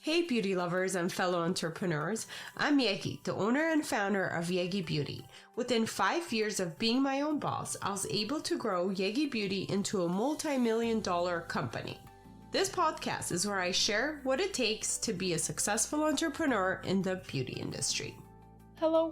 Hey beauty lovers and fellow entrepreneurs, I'm Yegi, the owner and founder of Yegi Beauty. Within 5 years of being my own boss, I was able to grow Yegi Beauty into a multi-million-dollar company. This podcast is where I share what it takes to be a successful entrepreneur in the beauty industry. Hello.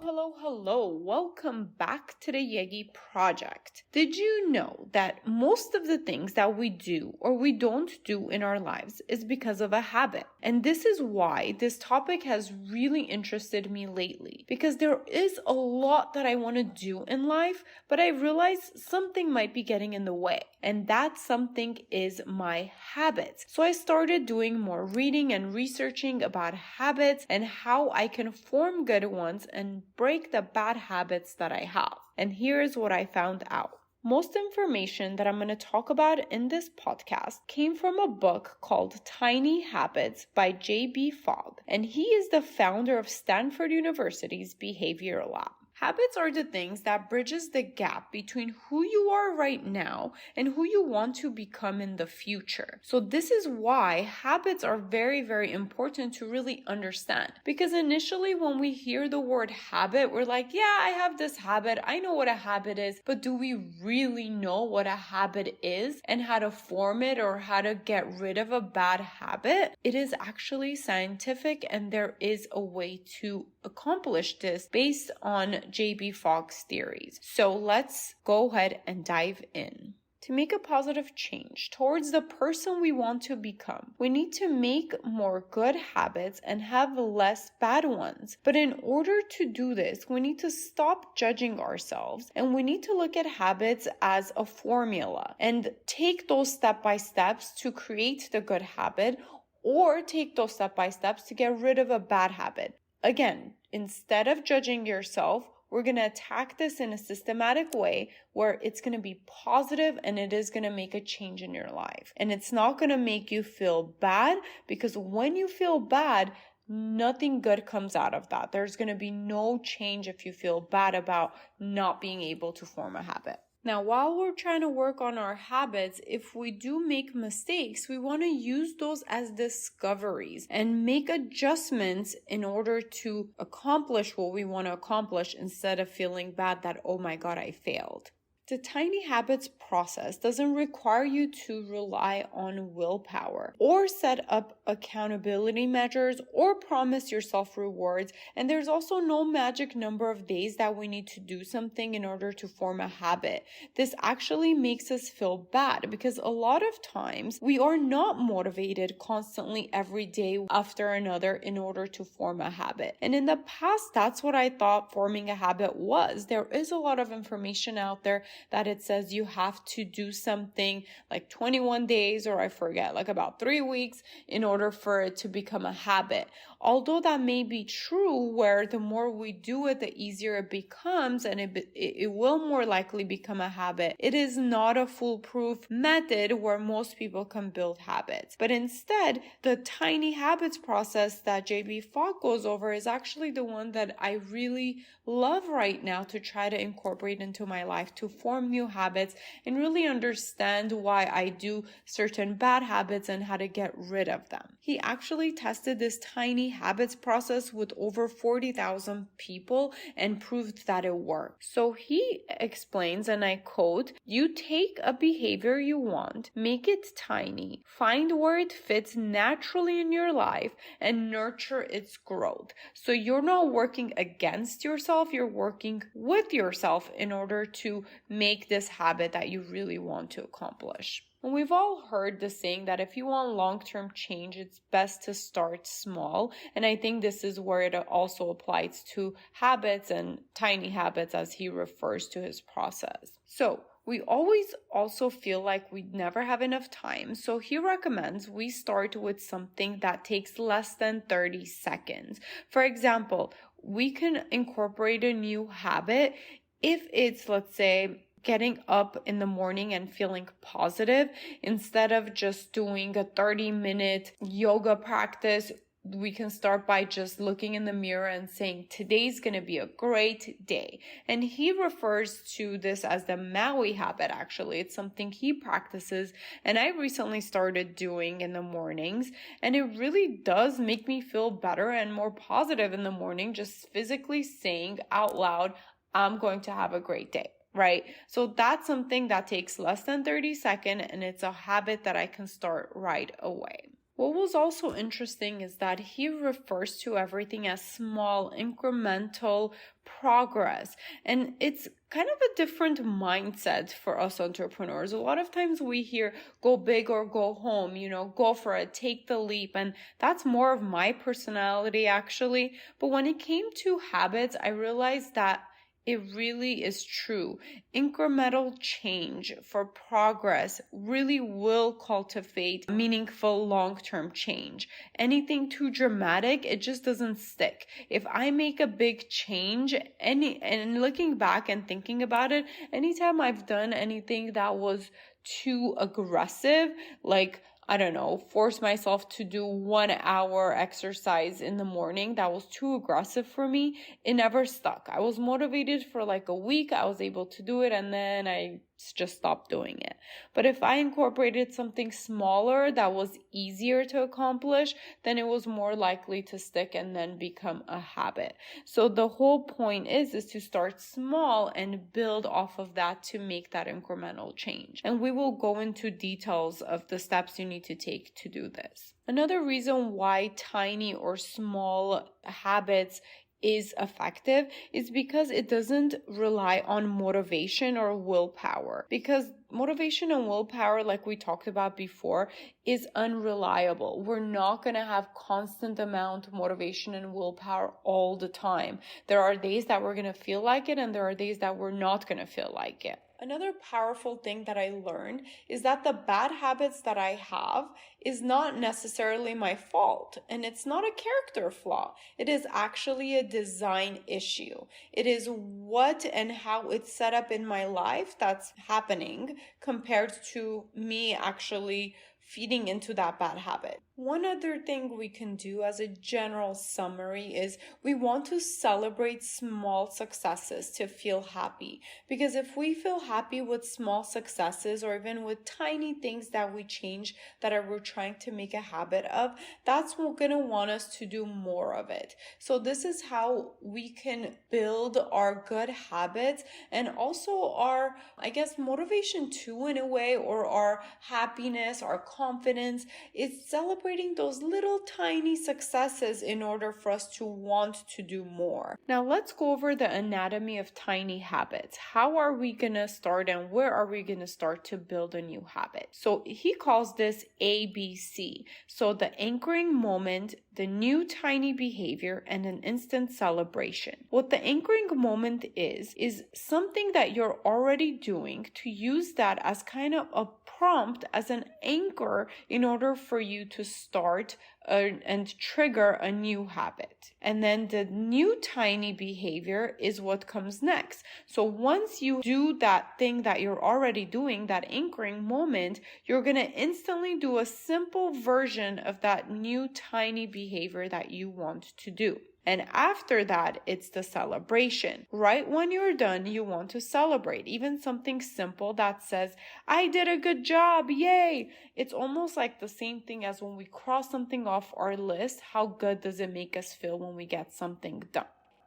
Welcome back to the Yegi Project. Did you know that most of the things that we do or we don't do in our lives is because of a habit? And this is why this topic has really interested me lately, because there is a lot that I want to do in life, but I realize something might be getting in the way. And that something is my habits. So I started doing more reading and researching about habits and how I can form good ones and break the bad habits that I have. And here's what I found out. Most information that I'm going to talk about in this podcast came from a book called Tiny Habits by J.B. Fogg, and he is the founder of Stanford University's Behavior Lab. Habits are the things that bridges the gap between who you are right now and who you want to become in the future. So this is why habits are very, very important to really understand. Because initially when we hear the word habit, we're like, yeah, I have this habit. I know what a habit is. But do we really know what a habit is and how to form it or how to get rid of a bad habit? It is actually scientific, and there is a way to accomplish this based on J.B. Fogg's theories. So let's go ahead and dive in. To make a positive change towards the person we want to become, we need to make more good habits and have less bad ones. But in order to do this, we need to stop judging ourselves, and we need to look at habits as a formula and take those step-by-steps to create the good habit, or take those step-by-steps to get rid of a bad habit. Again, instead of judging yourself, we're going to attack this in a systematic way where it's going to be positive and it is going to make a change in your life. And it's not going to make you feel bad, because when you feel bad, nothing good comes out of that. There's going to be no change if you feel bad about not being able to form a habit. Now, while we're trying to work on our habits, if we do make mistakes, we want to use those as discoveries and make adjustments in order to accomplish what we want to accomplish instead of feeling bad that, oh my God, I failed. The tiny habits process doesn't require you to rely on willpower or set up accountability measures or promise yourself rewards. And there's also no magic number of days that we need to do something in order to form a habit. This actually makes us feel bad, because a lot of times we are not motivated constantly every day after another in order to form a habit. And in the past, that's what I thought forming a habit was. There is a lot of information out there that it says you have to do something like 21 days, or I forget, like about 3 weeks in order for it to become a habit. Although that may be true, where the more we do it, the easier it becomes, and it will more likely become a habit. It is not a foolproof method where most people can build habits. But instead, the tiny habits process that J.B. Fogg goes over is actually the one that I really love right now to try to incorporate into my life to form new habits and really understand why I do certain bad habits and how to get rid of them. He actually tested this tiny habits process with over 40,000 people and proved that it worked. So he explains, and I quote, "You take a behavior you want, make it tiny, find where it fits naturally in your life, and nurture its growth." So you're not working against yourself, you're working with yourself in order to make this habit that you really want to accomplish. And we've all heard the saying that if you want long-term change, it's best to start small. And I think this is where it also applies to habits and tiny habits, as he refers to his process. So we always also feel like we never have enough time. So he recommends we start with something that takes less than 30 seconds. For example, we can incorporate a new habit if it's, let's say, getting up in the morning and feeling positive, instead of just doing a 30-minute yoga practice. we can start by just looking in the mirror and saying, today's going to be a great day. And he refers to this as the Maui habit, actually. It's something he practices, and I recently started doing in the mornings. And it really does make me feel better and more positive in the morning, just physically saying out loud, I'm going to have a great day. Right? So that's something that takes less than 30 seconds, and it's a habit that I can start right away. What was also interesting is that he refers to everything as small, incremental progress. And it's kind of a different mindset for us entrepreneurs. A lot of times we hear go big or go home, go for it, take the leap. And that's more of my personality, actually. But when it came to habits, I realized that it really is true. Incremental change for progress really will cultivate meaningful long-term change. Anything too dramatic, it just doesn't stick. If I make a big change, and looking back and thinking about it, anytime I've done anything that was too aggressive, like I don't know, force myself to do 1 hour exercise in the morning that was too aggressive for me, it never stuck. I was motivated for like a week, I was able to do it, and then I just stopped doing it. But if I incorporated something smaller that was easier to accomplish, then it was more likely to stick and then become a habit. So the whole point is to start small and build off of that to make that incremental change. And we will go into details of the steps you need to take to do this. Another reason why tiny or small habits is effective is because it doesn't rely on motivation or willpower. Because motivation and willpower, like we talked about before, is unreliable. We're not going to have constant amount of motivation and willpower all the time. There are days that we're going to feel like it, and there are days that we're not going to feel like it. Another powerful thing that I learned is that the bad habits that I have is not necessarily my fault, and it's not a character flaw. It is actually a design issue. It is what and how it's set up in my life that's happening compared to me actually feeding into that bad habit. One other thing we can do as a general summary is we want to celebrate small successes to feel happy. Because if we feel happy with small successes, or even with tiny things that we change that we're trying to make a habit of, that's going to want us to do more of it. So this is how we can build our good habits, and also our, motivation too, in a way, or our happiness, our confidence. Is celebrating those little tiny successes in order for us to want to do more. Now let's go over the anatomy of tiny habits. How are we going to start, and where are we going to start to build a new habit? So he calls this ABC. So the anchoring moment, the new tiny behavior, and an instant celebration. What the anchoring moment is something that you're already doing, to use that as kind of a prompt, as an anchor, in order for you to start and trigger a new habit. And then the new tiny behavior is what comes next. So once you do that thing that you're already doing, that anchoring moment, you're going to instantly do a simple version of that new tiny behavior that you want to do. And after that, it's the celebration. Right when you're done, you want to celebrate. Even something simple that says, I did a good job, yay! It's almost like the same thing as when we cross something off our list. How good does it make us feel when we get something done?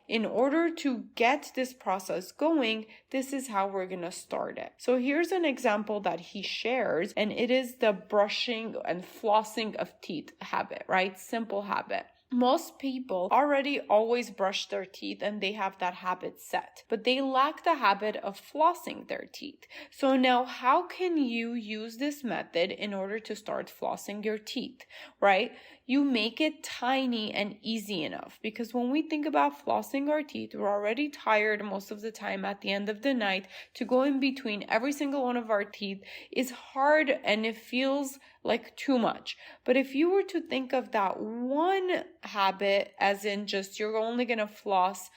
In order to get this process going, this is how we're going to start it. So here's an example that he shares, and it is the brushing and flossing of teeth habit, right? Simple habit. Most people already always brush their teeth and they have that habit set, but they lack the habit of flossing their teeth. So now how can you use this method in order to start flossing your teeth, right? You make it tiny and easy enough, because when we think about flossing our teeth, we're already tired most of the time at the end of the night. To go in between every single one of our teeth is hard, and it feels like too much. But if you were to think of that one habit as in just you're only going to floss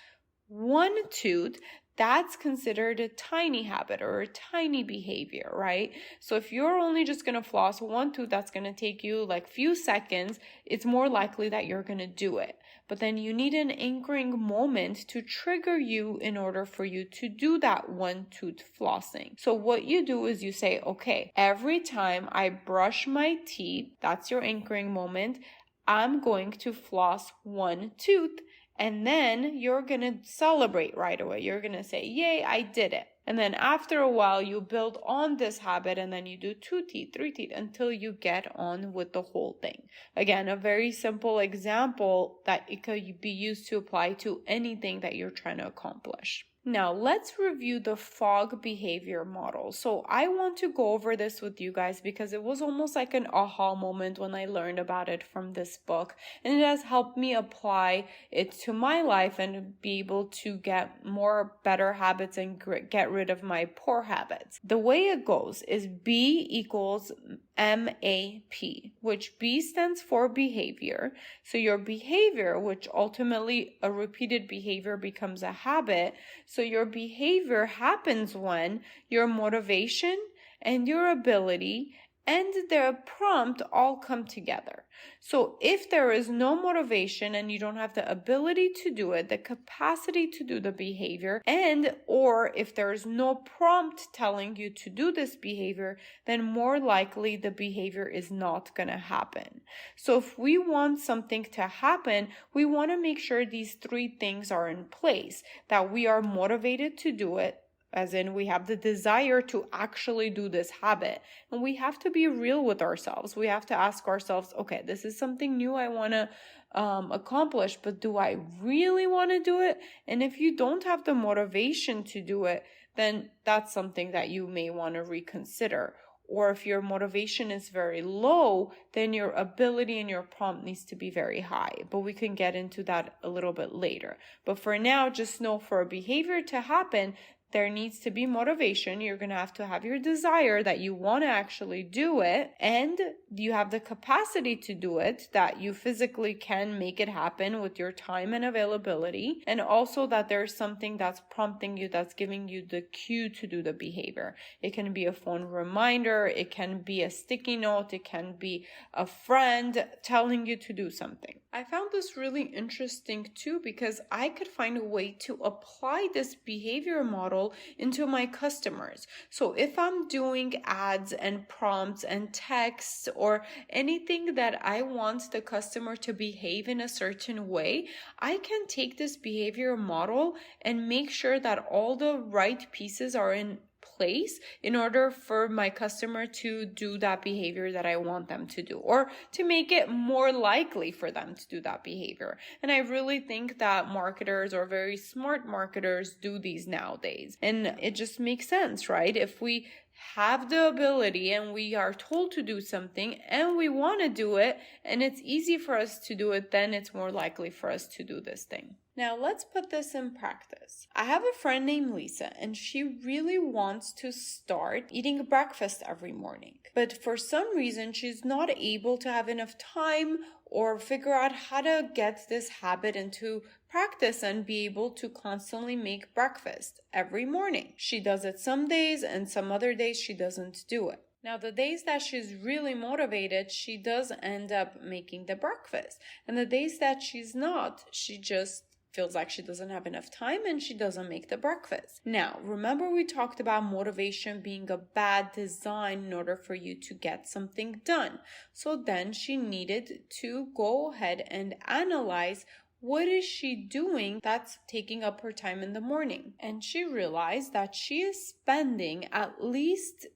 one tooth, that's considered a tiny habit or a tiny behavior, right? So if you're only just going to floss one tooth, that's going to take you like few seconds, it's more likely that you're going to do it. But then you need an anchoring moment to trigger you in order for you to do that one tooth flossing. So what you do is you say, okay, every time I brush my teeth, that's your anchoring moment, I'm going to floss one tooth. And then you're going to celebrate right away. You're going to say, yay, I did it. And then after a while, you build on this habit and then you do 2 teeth, 3 teeth until you get on with the whole thing. Again, a very simple example that it could be used to apply to anything that you're trying to accomplish. Now, let's review the Fogg behavior model. So I want to go over this with you guys because it was almost like an aha moment when I learned about it from this book. And it has helped me apply it to my life and be able to get more better habits and get rid of my poor habits. The way it goes is B equals MAP, which B stands for behavior. So your behavior, which ultimately a repeated behavior becomes a habit. So your behavior happens when your motivation and your ability and the prompt all come together. So if there is no motivation and you don't have the ability to do it, the capacity to do the behavior, and or if there is no prompt telling you to do this behavior, then more likely the behavior is not going to happen. So if we want something to happen, we want to make sure these 3 things are in place, that we are motivated to do it, as in we have the desire to actually do this habit. And we have to be real with ourselves. We have to ask ourselves, okay, this is something new I want to accomplish, but do I really want to do it? And if you don't have the motivation to do it, then that's something that you may want to reconsider. Or if your motivation is very low, then your ability and your prompt needs to be very high. But we can get into that a little bit later. But for now, just know for a behavior to happen, there needs to be motivation. You're going to have your desire that you want to actually do it, and you have the capacity to do it, that you physically can make it happen with your time and availability, and also that there's something that's prompting you, that's giving you the cue to do the behavior. It can be a phone reminder, it can be a sticky note, it can be a friend telling you to do something. I found this really interesting too because I could find a way to apply this behavior model into my customers. So if I'm doing ads and prompts and texts or anything that I want the customer to behave in a certain way, I can take this behavior model and make sure that all the right pieces are in place in order for my customer to do that behavior that I want them to do, or to make it more likely for them to do that behavior. And I really think that marketers, or very smart marketers, do these nowadays. And it just makes sense, right? If we have the ability and we are told to do something and we want to do it and it's easy for us to do it, then it's more likely for us to do this thing. Now let's put this in practice. I have a friend named Lisa and she really wants to start eating breakfast every morning. But for some reason, she's not able to have enough time or figure out how to get this habit into practice and be able to constantly make breakfast every morning. She does it some days and some other days she doesn't do it. Now, the days that she's really motivated, she does end up making the breakfast. And the days that she's not, she just feels like she doesn't have enough time and she doesn't make the breakfast. Now, remember we talked about motivation being a bad design in order for you to get something done. So then she needed to go ahead and analyze what is she doing that's taking up her time in the morning. And she realized that she is spending at least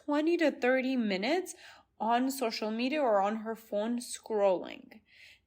20 to 30 minutes on social media or on her phone scrolling.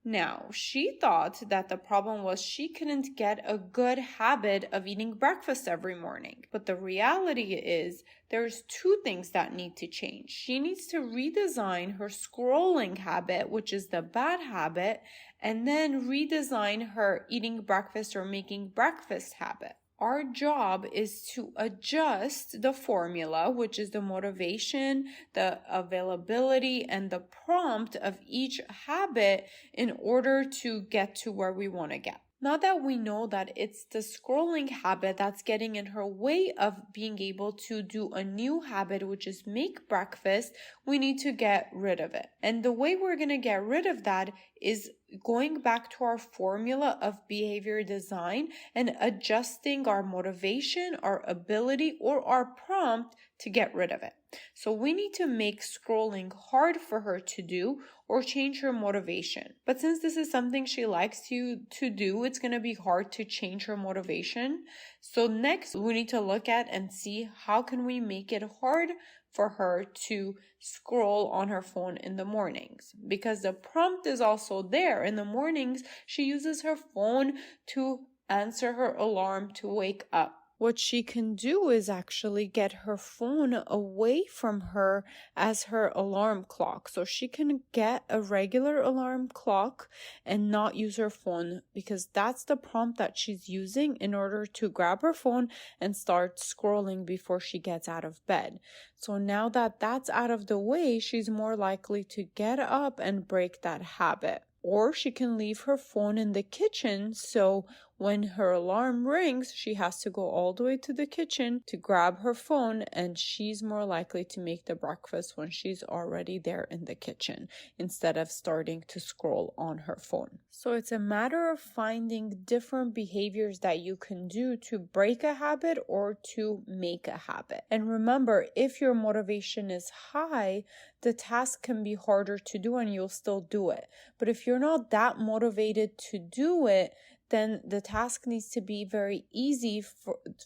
Now, she thought that the problem was she couldn't get a good habit of eating breakfast every morning. But the reality is there's 2 things that need to change. She needs to redesign her scrolling habit, which is the bad habit, and then redesign her eating breakfast or making breakfast habit. Our job is to adjust the formula, which is the motivation, the availability, and the prompt of each habit in order to get to where we want to get. Now that we know that it's the scrolling habit that's getting in her way of being able to do a new habit, which is make breakfast, we need to get rid of it. And the way we're going to get rid of that is going back to our formula of behavior design and adjusting our motivation, our ability, or our prompt to get rid of it. So we need to make scrolling hard for her to do or change her motivation. But since this is something she likes to do, it's going to be hard to change her motivation. So next, we need to look at and see how can we make it hard for her to scroll on her phone in the mornings, because the prompt is also there. In the mornings, she uses her phone to answer her alarm to wake up. What she can do is actually get her phone away from her as her alarm clock. So she can get a regular alarm clock and not use her phone, because that's the prompt that she's using in order to grab her phone and start scrolling before she gets out of bed. So now that that's out of the way, she's more likely to get up and break that habit. Or she can leave her phone in the kitchen, so when her alarm rings, she has to go all the way to the kitchen to grab her phone, and she's more likely to make the breakfast when she's already there in the kitchen instead of starting to scroll on her phone. So it's a matter of finding different behaviors that you can do to break a habit or to make a habit. And remember, if your motivation is high, the task can be harder to do and you'll still do it. But if you're not that motivated to do it, then the task needs to be very easy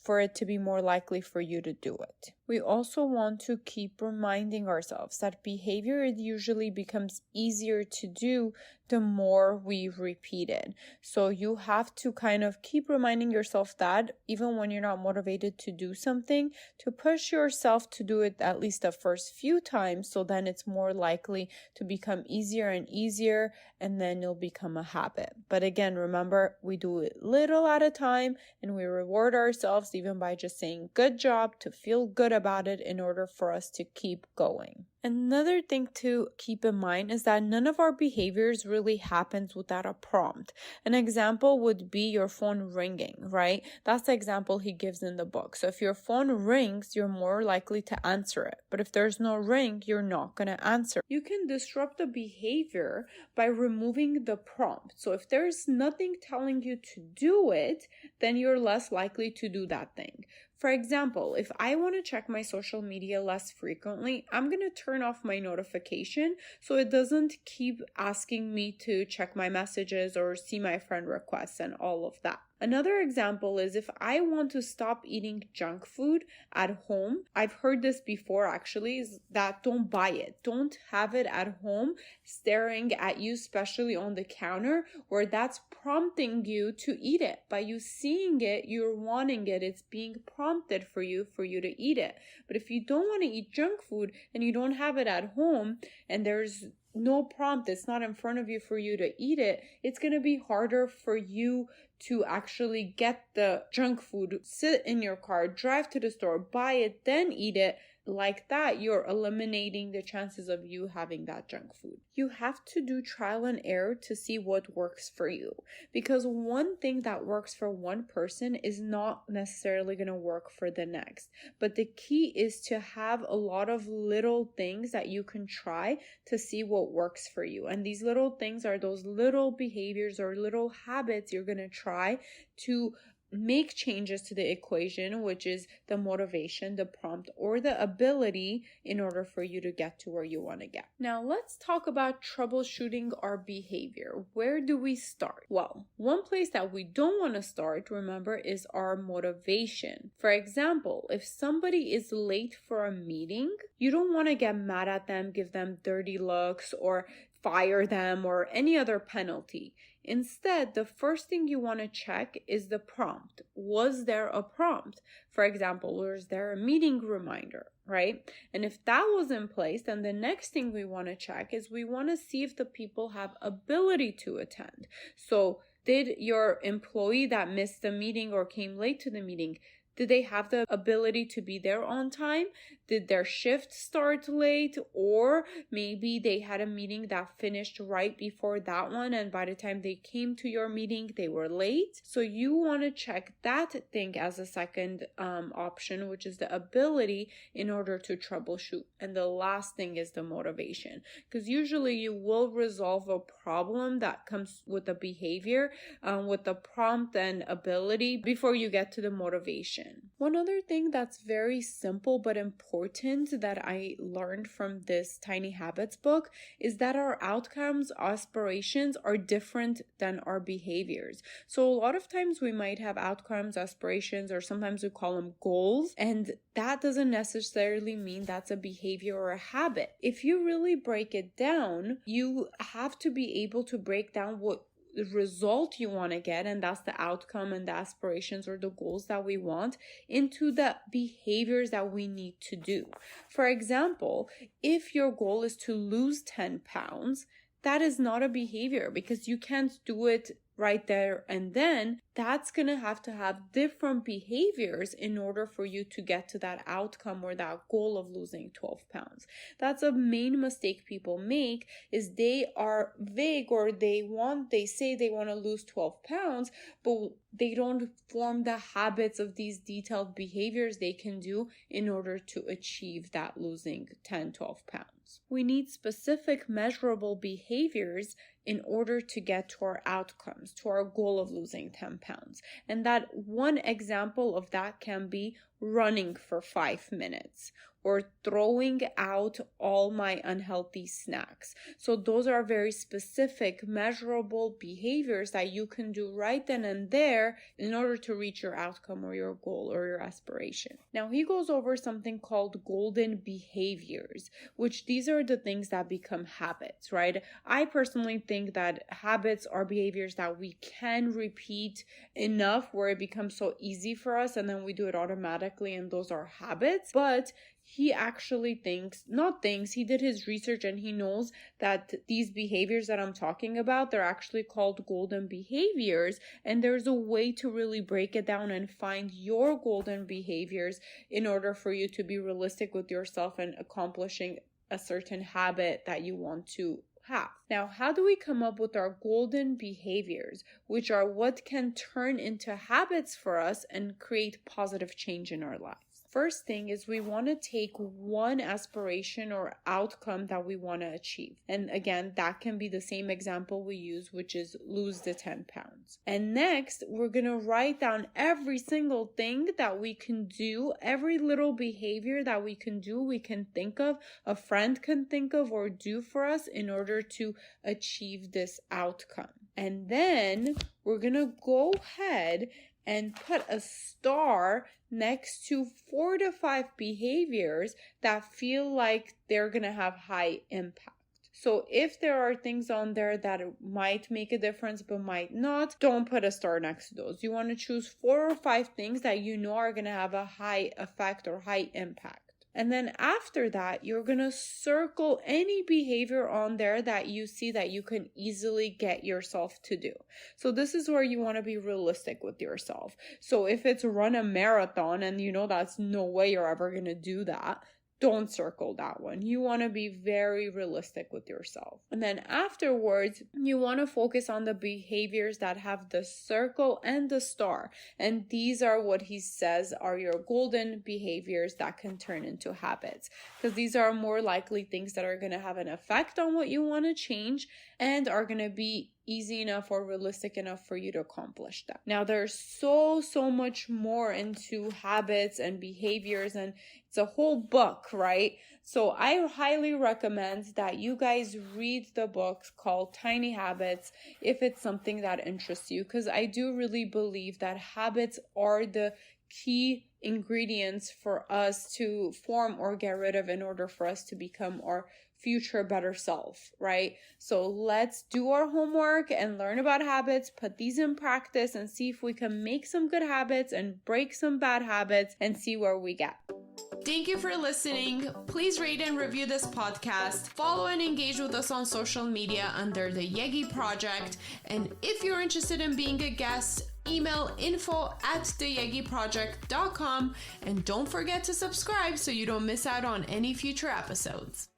for it to be more likely for you to do it. We also want to keep reminding ourselves that behavior usually becomes easier to do the more we repeat it. So you have to kind of keep reminding yourself that even when you're not motivated to do something, to push yourself to do it at least the first few times, so then it's more likely to become easier and easier, and then it'll become a habit. But again, remember, we do it little at a time, and we reward ourselves even by just saying good job to feel good about it in order for us to keep going. Another thing to keep in mind is that none of our behaviors really happens without a prompt. An example would be your phone ringing, right? That's the example he gives in the book. So if your phone rings, you're more likely to answer it. But if there's no ring, you're not going to answer. You can disrupt the behavior by removing the prompt. So if there's nothing telling you to do it, then you're less likely to do that thing. For example, if I want to check my social media less frequently, I'm going to turn off my notification so it doesn't keep asking me to check my messages or see my friend requests and all of that. Another example is if I want to stop eating junk food at home, I've heard this before actually, is that don't buy it. Don't have it at home staring at you, especially on the counter, where that's prompting you to eat it. By you seeing it, you're wanting it. It's being prompted for you to eat it. But if you don't want to eat junk food and you don't have it at home and there's no prompt, it's not in front of you for you to eat it, it's going to be harder for you to actually get the junk food, sit in your car, drive to the store, buy it, then eat it. Like that, you're eliminating the chances of you having that junk food. You have to do trial and error to see what works for you, because one thing that works for one person is not necessarily going to work for the next. But the key is to have a lot of little things that you can try to see what works for you. And these little things are those little behaviors or little habits you're going to try to make changes to the equation, which is the motivation, the prompt, or the ability in order for you to get to where you want to get. Now, let's talk about troubleshooting our behavior. Where do we start? Well, one place that we don't want to start, remember, is our motivation. For example, if somebody is late for a meeting, you don't want to get mad at them, give them dirty looks, or fire them, or any other penalty. Instead, the first thing you want to check is the prompt. Was there a prompt? For example, was there a meeting reminder, right? And if that was in place, then the next thing we want to check is we want to see if the people have ability to attend. So did your employee that missed the meeting or came late to the meeting, Did they have the ability to be there on time? Did their shift start late? Or maybe they had a meeting that finished right before that one, and by the time they came to your meeting, they were late. So you want to check that thing as a second option, which is the ability in order to troubleshoot. And the last thing is the motivation, because usually you will resolve a problem that comes with the behavior, with the prompt and ability before you get to the motivation. One other thing that's very simple but important that I learned from this Tiny Habits book is that our outcomes, aspirations are different than our behaviors. So a lot of times we might have outcomes, aspirations, or sometimes we call them goals, and that doesn't necessarily mean that's a behavior or a habit. If you really break it down, you have to be able to break down what the result you want to get, and that's the outcome and the aspirations or the goals that we want, into the behaviors that we need to do. For example, if your goal is to lose 10 pounds, that is not a behavior because you can't do it right there and then. That's going to have different behaviors in order for you to get to that outcome or that goal of losing 12 pounds. That's a main mistake people make, is they are vague, or they say they want to lose 12 pounds, but they don't form the habits of these detailed behaviors they can do in order to achieve that losing 10, 12 pounds. We need specific measurable behaviors in order to get to our outcomes, to our goal of losing 10 pounds. And that one example of that can be running for 5 minutes or throwing out all my unhealthy snacks. So those are very specific, measurable behaviors that you can do right then and there in order to reach your outcome or your goal or your aspiration. Now, he goes over something called golden behaviors, which these are the things that become habits, right? I personally think that habits are behaviors that we can repeat enough where it becomes so easy for us and then we do it automatically, and those are habits. But he actually he did his research and he knows that these behaviors that I'm talking about, they're actually called golden behaviors. And there's a way to really break it down and find your golden behaviors in order for you to be realistic with yourself and accomplishing a certain habit that you want to have. Now, how do we come up with our golden behaviors, which are what can turn into habits for us and create positive change in our lives? First thing is we want to take one aspiration or outcome that we want to achieve. And again, that can be the same example we use, which is lose the 10 pounds. And next, we're going to write down every single thing that we can do, every little behavior that we can do, we can think of, a friend can think of or do for us in order to achieve this outcome. And then we're going to go ahead and put a star next to 4 to 5 behaviors that feel like they're going to have high impact. So if there are things on there that might make a difference but might not, don't put a star next to those. You want to choose 4 or 5 things that you know are going to have a high effect or high impact. And then after that, you're going to circle any behavior on there that you see that you can easily get yourself to do. So this is where you want to be realistic with yourself. So if it's run a marathon and you know that's no way you're ever going to do that, don't circle that one. You want to be very realistic with yourself. And then afterwards, you want to focus on the behaviors that have the circle and the star. And these are what he says are your golden behaviors that can turn into habits. Because these are more likely things that are going to have an effect on what you want to change and are going to be easy enough or realistic enough for you to accomplish that. Now, there's so much more into habits and behaviors, and it's a whole book, right? So I highly recommend that you guys read the book called Tiny Habits if it's something that interests you, because I do really believe that habits are the key ingredients for us to form or get rid of in order for us to become our future better self, right? So let's do our homework and learn about habits, put these in practice, and see if we can make some good habits and break some bad habits and see where we get. Thank you for listening. Please rate and review this podcast. Follow and engage with us on social media under the Yegi Project. And if you're interested in being a guest, email info@theyegiproject.com, and don't forget to subscribe so you don't miss out on any future episodes.